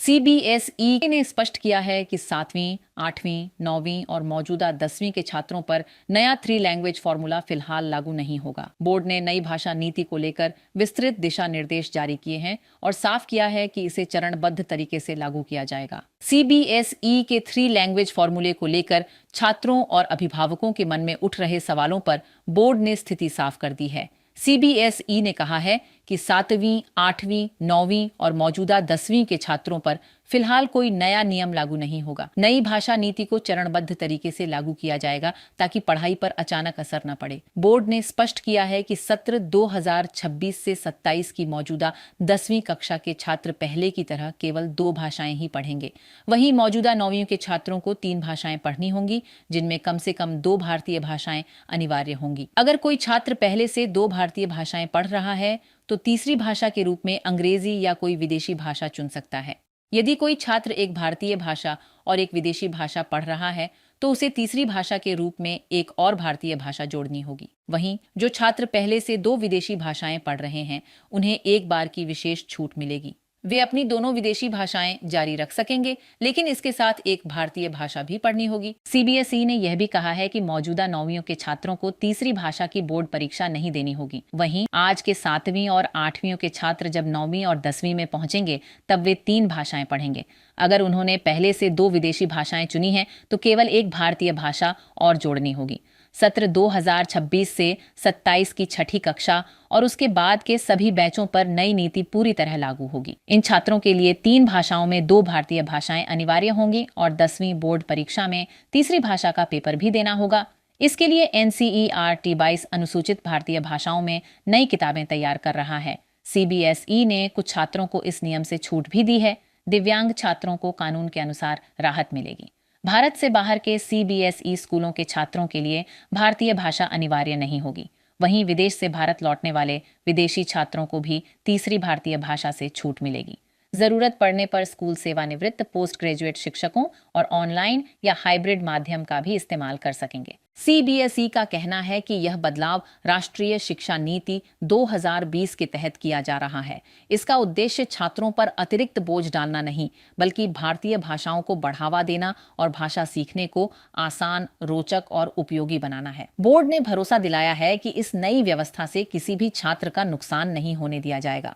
CBSE ने स्पष्ट किया है कि 7वीं, 8वीं, 9वीं और मौजूदा 10वीं के छात्रों पर नया 3 लैंग्वेज फॉर्मूला फिलहाल लागू नहीं होगा। बोर्ड ने नई भाषा नीति को लेकर विस्तृत दिशा निर्देश जारी किए हैं और साफ किया है कि इसे चरणबद्ध तरीके से लागू किया जाएगा। सीबीएसई के 3 लैंग्वेज फॉर्मूले को लेकर छात्रों और अभिभावकों के मन में उठ रहे सवालों पर बोर्ड ने स्थिति साफ कर दी है। सीबीएसई ने कहा है कि 7वीं, 8वीं, 9वीं और मौजूदा 10वीं के छात्रों पर फिलहाल कोई नया नियम लागू नहीं होगा। नई भाषा नीति को चरणबद्ध तरीके से लागू किया जाएगा ताकि पढ़ाई पर अचानक असर न पड़े। बोर्ड ने स्पष्ट किया है कि सत्र 2026 से 27 की मौजूदा 10वीं कक्षा के छात्र पहले की तरह केवल 2 भाषाएं ही पढ़ेंगे। वहीं मौजूदा 9वीं के छात्रों को 3 भाषाएं पढ़नी होंगी, जिनमें कम से कम 2 भारतीय भाषाएं अनिवार्य होंगी। अगर कोई छात्र पहले से 2 भारतीय भाषाएं पढ़ रहा है तो तीसरी भाषा के रूप में अंग्रेजी या कोई विदेशी भाषा चुन सकता है। यदि कोई छात्र एक भारतीय भाषा और एक विदेशी भाषा पढ़ रहा है तो उसे तीसरी भाषा के रूप में एक और भारतीय भाषा जोड़नी होगी। वहीं जो छात्र पहले से 2 विदेशी भाषाएं पढ़ रहे हैं उन्हें एक बार की विशेष छूट मिलेगी। वे अपनी दोनों विदेशी भाषाएं जारी रख सकेंगे, लेकिन इसके साथ एक भारतीय भाषा भी पढ़नी होगी। सीबीएसई ने यह भी कहा है कि मौजूदा 9वीं के छात्रों को तीसरी भाषा की बोर्ड परीक्षा नहीं देनी होगी। वहीं आज के 7वीं और 8वीं के छात्र जब 9वीं और 10वीं में पहुंचेंगे तब वे 3 भाषाएं पढ़ेंगे। अगर उन्होंने पहले से 2 विदेशी भाषाएं चुनी हैं तो केवल एक भारतीय भाषा और जोड़नी होगी। सत्र 2026 से 27 की 6ठी कक्षा और उसके बाद के सभी बैचों पर नई नीति पूरी तरह लागू होगी। इन छात्रों के लिए 3 भाषाओं में 2 भारतीय भाषाएं अनिवार्य होंगी और 10वीं बोर्ड परीक्षा में तीसरी भाषा का पेपर भी देना होगा। इसके लिए एनसीईआरटी 22 अनुसूचित भारतीय भाषाओं में नई किताबें तैयार कर रहा है। सीबीएसई ने कुछ छात्रों को इस नियम से छूट भी दी है। दिव्यांग छात्रों को कानून के अनुसार राहत मिलेगी। भारत से बाहर के सीबीएसई स्कूलों के छात्रों के लिए भारतीय भाषा अनिवार्य नहीं होगी। वहीं विदेश से भारत लौटने वाले विदेशी छात्रों को भी तीसरी भारतीय भाषा से छूट मिलेगी। जरूरत पड़ने पर स्कूल सेवानिवृत्त पोस्ट ग्रेजुएट शिक्षकों और ऑनलाइन या हाइब्रिड माध्यम का भी इस्तेमाल कर सकेंगे। सीबीएसई का कहना है कि यह बदलाव राष्ट्रीय शिक्षा नीति 2020 के तहत किया जा रहा है। इसका उद्देश्य छात्रों पर अतिरिक्त बोझ डालना नहीं, बल्कि भारतीय भाषाओं को बढ़ावा देना और भाषा सीखने को आसान, रोचक और उपयोगी बनाना है। बोर्ड ने भरोसा दिलाया है कि इस नई व्यवस्था से किसी भी छात्र का नुकसान नहीं होने दिया जाएगा।